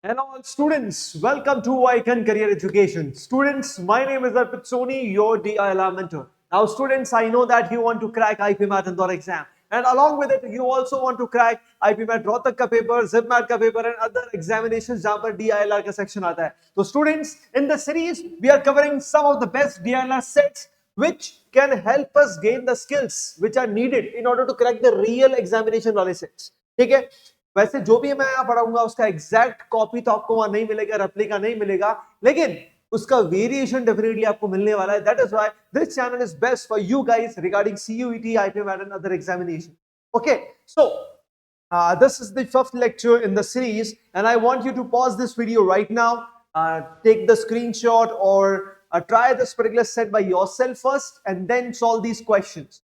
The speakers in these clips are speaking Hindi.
Hello, all students. Welcome to Icon Career Education. Students, my name is Arpit Soni, your DILR mentor. Now, students, I know that you want to crack IP Math Indore exam. And along with it, you also want to crack IP Math Rohtak ka paper, Zip Math ka paper, and other examinations जहाँ पर DILR का section आता है. So, students, in the series, we are covering some of the best DILR sets which can help us gain the skills which are needed in order to crack the real examination वाले sets. ठीक है? वैसे जो भी मैं यहाँ पढ़ाऊंगा उसका एग्जैक्ट कॉपी तो आपको वहां नहीं मिलेगा, रेप्लिका नहीं मिलेगा, लेकिन उसका वेरिएशन डेफिनेटली आपको मिलने वाला है. That is why this channel is best for you guys regarding CUET, IPM and other examination. Okay, so this is the first lecture in the series and I want you to pause this video right now, take the screenshot or try this particular set by yourself first and then solve these questions.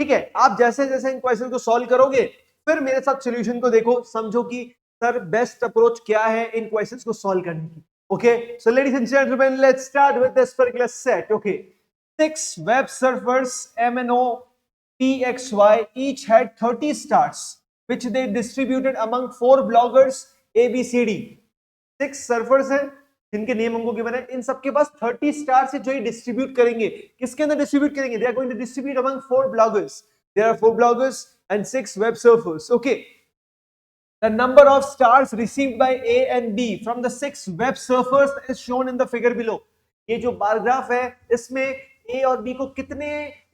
ठीक है, आप जैसे जैसे इन क्वेश्चन को सॉल्व करोगे फिर मेरे साथ सॉल्यूशन को देखो, समझो कि सर बेस्ट अप्रोच क्या है इन क्वेश्चंस को सॉल्व करने की. Okay, so ladies and gentleman, let's start with this particular set. Okay, 6 web servers MNO PXY each had 30 stars which they distributed among 4 bloggers ABCD. 6 servers हैं जिनके नेम हमको गिवन है, इन सबके पास 30 स्टार से जो ये डिस्ट्रीब्यूट करेंगे, किसके अंदर डिस्ट्रीब्यूट करेंगे? They are going to distribute among 4 bloggers. There are 4 bloggers and 6 web servers. Okay, the number of stars received by A and B from the 6 web servers is shown in the figure below. ये जो बार ग्राफ है इसमें A और B को कितने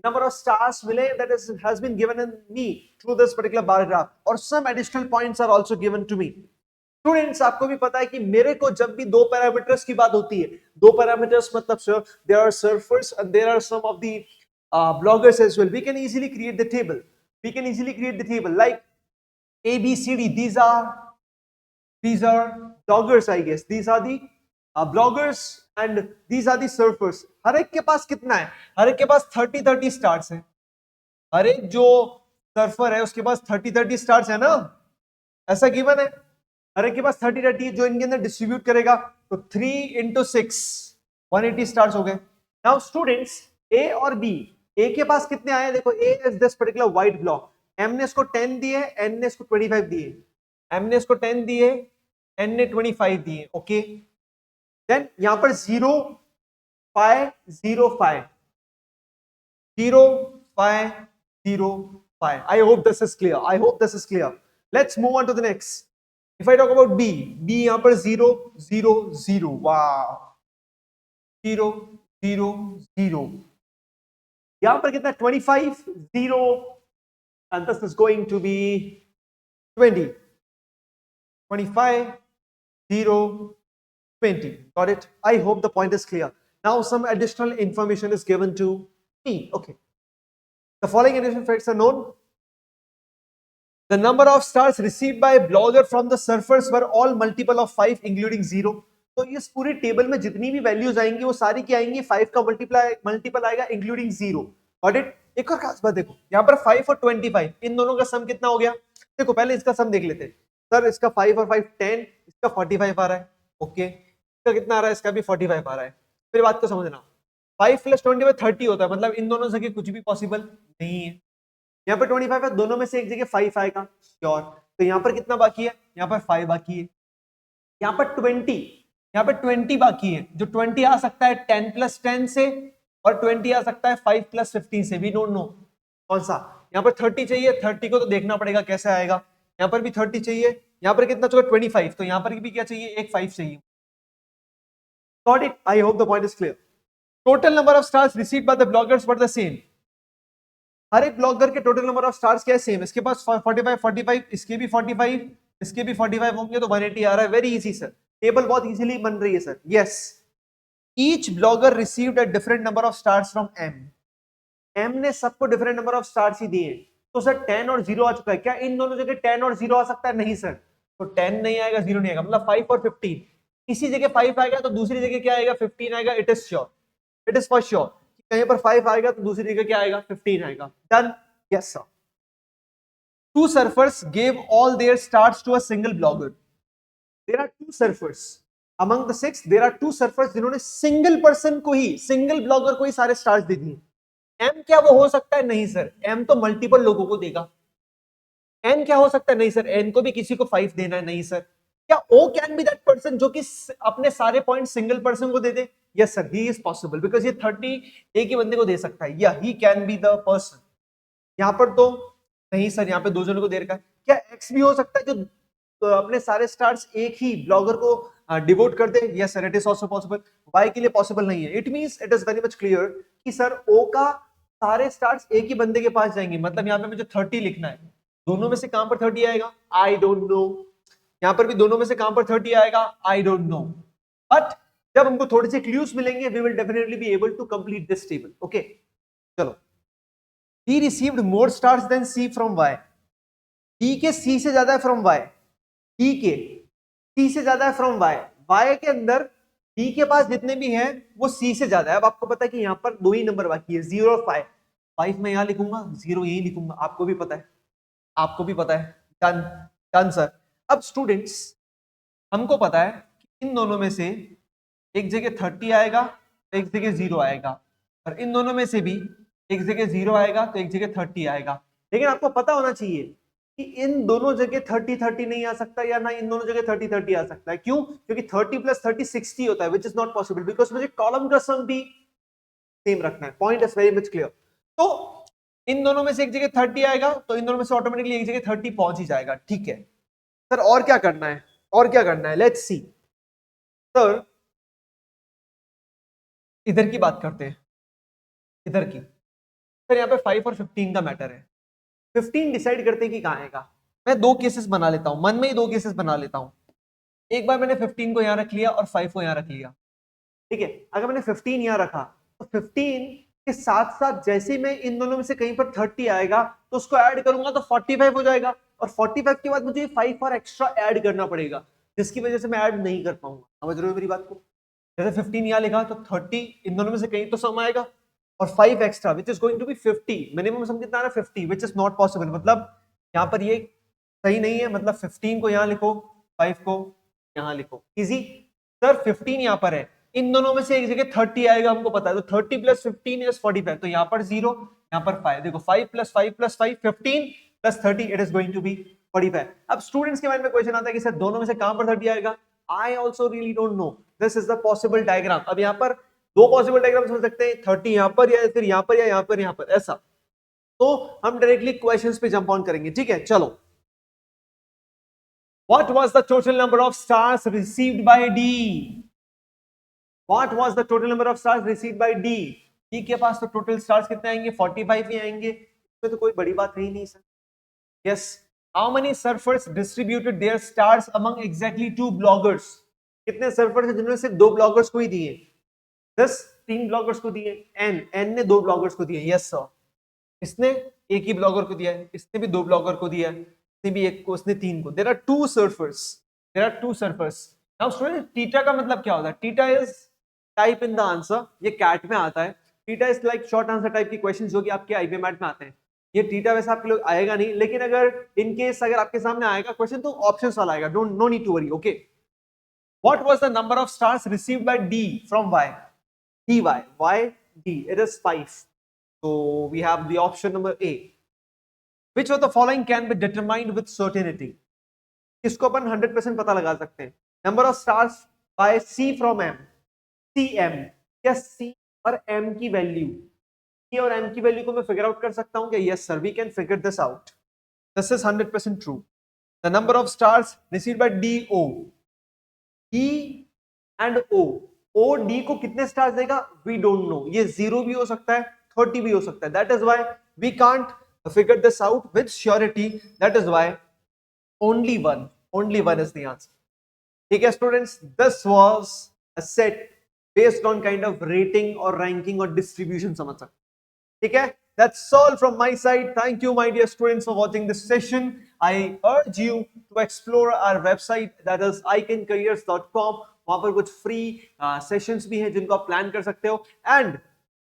number of stars मिले, that has been given in me through this particular bar graph, और some additional points are also given to me. Students, आपको भी पता है कि मेरे को जब भी दो पैरामीटर्स की बात होती है, दो पैरामीटर्स मतलब sir there are surfers and there are some of the bloggers as well, we can easily create the table. We can easily create the table like ABCD. These are bloggers, I guess. These are the bloggers and these are the surfers. हर एक के पास कितना है? हर एक के पास 30 स्टार्स है. हर एक जो सर्फर है उसके पास 30 स्टार्स है ना, ऐसा गिवन है. हर एक के पास 30 जो इनके अंदर डिस्ट्रीब्यूट करेगा तो 3 into 6 180 स्टार्स हो गए. नाउ स्टूडेंट्स, ए और बी, ए के पास कितने आए? देखो, A is this particular white block. M ने इसको 10 दिए, एन ने इसको 25 दिए. एम ने इसको 10 दिए, एन ने 25 दिए. ओके, देन यहां पर 0 5 0 5 0 5 0 5. I hope this is clear. I hope this is clear. Let's move on to the next. If I talk about B, B यहां पर 0 0 0. wow, 0 0 0. यहां पर कितना? 25 0 and this is going to be 20. 25 0 20. Got it? I hope the point is clear. Now some additional information is given to me. Okay, the following additional facts are known. The number of stars received by a blogger from the surfers were all multiple of 5 including 0. तो इस पूरी टेबल में जितनी भी वैल्यूज आएंगी वो सारी क्या आएंगी? 5 का मल्टीपल आएगा इंक्लूडिंग 0. Got it? एक और खास बात देखो, यहाँ पर 5 और 25, इन दोनों का सम कितना हो गया? देखो, पहले इसका सम देख लेते हैं. सर इसका 5 और 5 10, इसका 45 आ रहा है. ओके, इसका कितना आ रहा है? इसका भी 45 आ रहा है. फिर बात को समझना, 5 + 25 30 होता है, मतलब इन दोनों से कुछ भी पॉसिबल नहीं है. यहाँ पर 25 है, दोनों में से एक जगह 5 आएगा श्योर. तो यहाँ पर कितना बाकी है? यहाँ पर 5 बाकी है. यहाँ पर 20 बाकी है. जो 20 आ सकता है 10 + 10 से, और 20 आ सकता है 5 + 15 से. वी डोंट नो कौन सा. यहाँ पर 30 चाहिए, 30 को तो देखना पड़ेगा कैसे आएगा. यहाँ पर भी 30 चाहिए. यहाँ पर कितना चाहिए? 25. तो यहाँ पर भी क्या चाहिए? एक 5 चाहिए. Got it? I hope the point is clear. Total number of stars received by the bloggers were the same. हर एक ब्लॉगर के टोटल नंबर ऑफ स्टार्स क्या है? सेम. इसके पास 45, इसके भी 45, इसके भी 45 होंगे तो 180 आ रहा है. वेरी इजी सर, टेबल बहुत इजीली बन रही है सर. Yes, each blogger received a different number of stars from M. M ने सबको डिफरेंट नंबर ऑफ स्टार्स ही दिए. तो सर 10 और 0 आ चुका है. क्या इन दोनों जगह 10 और 0 आ सकता है? नहीं सर. तो 10 नहीं आएगा, 0 नहीं आएगा, मतलब 5 और 15. इसी जगह 5 आएगा तो दूसरी जगह क्या आएगा? 15 आएगा. It is sure, it is for sure. कहीं पर 5 आएगा तो दूसरी जगह क्या आएगा? 15 आएगा. Done? Yes sir. 2 surfers gave all their stars to a single blogger. There are 2 surfers among the 6. There are 2 surfers जिन्होंने सिंगल पर्सन को ही, सिंगल ब्लॉगर को ही सारे स्टार्स दे दिए. एम क्या वो हो सकता है? नहीं सर, एम तो मल्टीपल लोगों को देगा. एन क्या हो सकता है? नहीं सर, एन को भी किसी को 5 देना है. नहीं सर. क्या O can be that person जो कि अपने सारे पॉइंट सिंगल पर्सन को दे दे? Yes sir, he is possible because ये 30 एक ही बंदे को दे सकता है, या he can be the person. यहाँ पर तो नहीं सर, यहाँ पे दो जनों को दे रखा है। क्या एक्स भी हो सकता है जो अपने सारे स्टार्स एक ही ब्लॉगर को डिवोट कर दे? Yes sir, it is also possible. Y के लिए पॉसिबल नहीं है? It means it is very much clear कि सर ओ का सारे स्टार्स एक ही बंदे के पास जाएंगे। मतलब यहाँ पे मुझे 30 लिखना है, दोनों में से कहां पर 30 आएगा? I don't know. यहाँ पर भी दोनों में से कहां पर 30 आएगा? I don't know. बट जब हमको थोड़े से क्लूज मिलेंगे we will definitely be able to complete this table. Okay चलो। He received more stars than C from Y. D के C से ज्यादा है फ्रॉम Y, D के C से ज्यादा है फ्रॉम Y। Y के अंदर D के पास जितने भी हैं वो C से ज्यादा है। अब आपको पता है कि यहाँ पर दो ही नंबर बाकी है, 0 और 5। 5 मैं यहाँ लिखूंगा, 0 यही लिखूंगा, आपको भी पता है, आपको भी पता है। Done done sir. अब स्टूडेंट्स हमको पता है कि इन दोनों में से एक जगह 30 आएगा तो एक जगह 0 आएगा, और इन दोनों में से भी एक जगह 0 आएगा तो एक जगह 30 आएगा। लेकिन आपको पता होना चाहिए कि इन दोनों जगह 30 30 नहीं आ सकता, या ना इन दोनों जगह 30 30 आ सकता है। क्यों? क्योंकि 30 प्लस 30 60 होता है, which is not possible because मुझे कॉलम का सम भी सेम रखना है। Point is very much clear. तो इन दोनों में से एक जगह 30 आएगा तो इन दोनों में से ऑटोमेटिकली एक जगह 30 पहुंच ही जाएगा। ठीक है सर, और क्या करना है? और क्या करना है? Let's see sir. इधर की बात करते हैं, इधर की। सर यहाँ पे 5 और 15 का मैटर है। 15 डिसाइड करते हैं कि कहाँ आएगा। मैं दो केसेस बना लेता हूं, मन में ही दो केसेस बना लेता हूं। एक बार मैंने 15 को यहाँ रख लिया और 5 को यहाँ रख लिया। ठीक है, अगर मैंने 15 यहाँ रखा तो 15 के साथ साथ जैसे मैं इन दोनों में से कहीं पर 30 आएगा तो उसको ऐड करूंगा तो 45 हो जाएगा, और 45 के बाद मुझे 5 और एक्स्ट्रा ऐड करना पड़ेगा, जिसकी वजह से मैं ऐड नहीं कर पाऊंगा। समझ रहे हो मेरी बात को? जैसे 15 यहाँ लिखा तो 30 इन दोनों में से कहीं तो सम आएगा, और 5 extra which is going to be 50। Minimum sum कितना आ रहा है? 50, विच इज नॉट पॉसिबल। मतलब यहाँ पर ये सही नहीं है। मतलब 15 को यहाँ लिखो, 5 को यहाँ लिखो, इजी। सर 15 यहाँ पर है, इन दोनों में से एक जगह 30 आएगा, हमको पता है। तो 30 प्लस 15 इज 45। तो यहाँ पर 0, यहाँ पर 5। देखो 5 plus 5 plus 5 15 plus 30 it is going to be 45। अब स्टूडेंट्स के माइंड में क्वेश्चन आता है कि सर दोनों में से कहां पर 30 आएगा? I also really don't know. This is the possible diagram. अब यहाँ पर दो पॉसिबल डायग्राम हो सकते हैं, 30 यहाँ पर, या फिर यहाँ पर, या यहाँ पर, यहाँ पर, ऐसा। तो हम डायरेक्टली क्वेश्चंस पे जंप ऑन करेंगे। ठीक है चलो। What was the total number of stars received by D? What was the total number of stars received by D? D के पास तो टोटल स्टार्स कितने आएंगे? 45 ही आएंगे। इसमें तो कोई बड़ी बात है ही नहीं sir. Yes. How many surfers distributed their stars among exactly 2 bloggers? कितने सर्फर्स हैं जिन्होंने सिर्फ 2 ब्लॉगर्स को ही दिए? 10 3 ब्लॉगर्स को दिए। एन ने 2 ब्लॉगर्स को दिए। Yes sir. इसने एक ही ब्लॉगर को दिया है, इसने भी 2 ब्लॉगर को दिया है, इसने भी एक को, इसने 3 को। There are 2 surfers, there are 2 surfers. Now student, theta का मतलब क्या होता है? Theta is type in the answer. ये कैट में आता है। Theta is like short answer type की क्वेश्चंस जो कि आपके आईपीएमएट में आते हैं। ये थीटा वैसे आपके लोग आएगा नहीं, लेकिन अगर इन केस अगर आपके सामने आएगा क्वेश्चन तो ऑप्शंस वाला आएगा। Don't no need to worry. Okay, what was the number of stars received by D from Y? dy, why d? It is 5. So we have the option number A. Which of the following can be determined with certainty? इसको अपन 100% पता लगा सकते हैं। Number of stars by C from M. CM, क्या C और M की वैल्यू, C और M की वैल्यू को मैं फिगर आउट कर सकता हूं क्या? Yes sir, we can figure this out. This is 100% true. The number of stars received by DO. E and O. O D को कितने स्टार्स देगा? We don't know. ये 0 भी हो सकता है, 30 भी हो सकता है। That is why we can't figure this out with surety. That is why only one is the answer. ठीक है students, this was a set based on kind of rating or ranking or distribution समझ सकते। ठीक है, that's all from my side. Thank you my dear students for watching this session. I urge you to explore our website, that is iconcareers.com. वहां पर कुछ फ्री सेशंस भी हैं जिनको आप प्लान कर सकते हो। एंड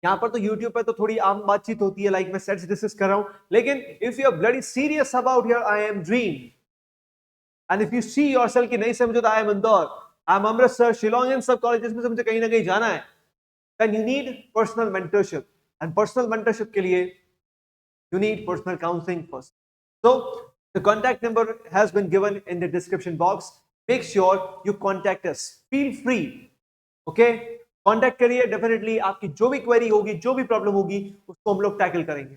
यहाँ पर तो YouTube पे तो थोड़ी आम बातचीत होती है, लाइक मैं सेट्स डिस्कस कर रहा हूँ, लेकिन if you are bloody serious about your IIM dream and if you see yourself कि नहीं सर मुझे तो IIM इंदौर, IIM अमृतसर, शिलोंग इन सब कॉलेजेस में से मुझे कहीं ना कहीं जाना है, then you need personal mentorship. And personal mentorship के लिए you need personal counseling first. So the contact number has been given in the description box. make sure you contact us. Feel free. Okay? Contact करिए definitely. आपकी जो भी query होगी, जो भी problem होगी, उसको हम लोग tackle करेंगे.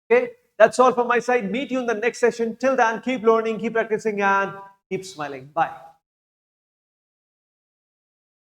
Okay? That's all from my side. Meet you in the next session. Till then, keep learning, keep practicing, and keep smiling. Bye.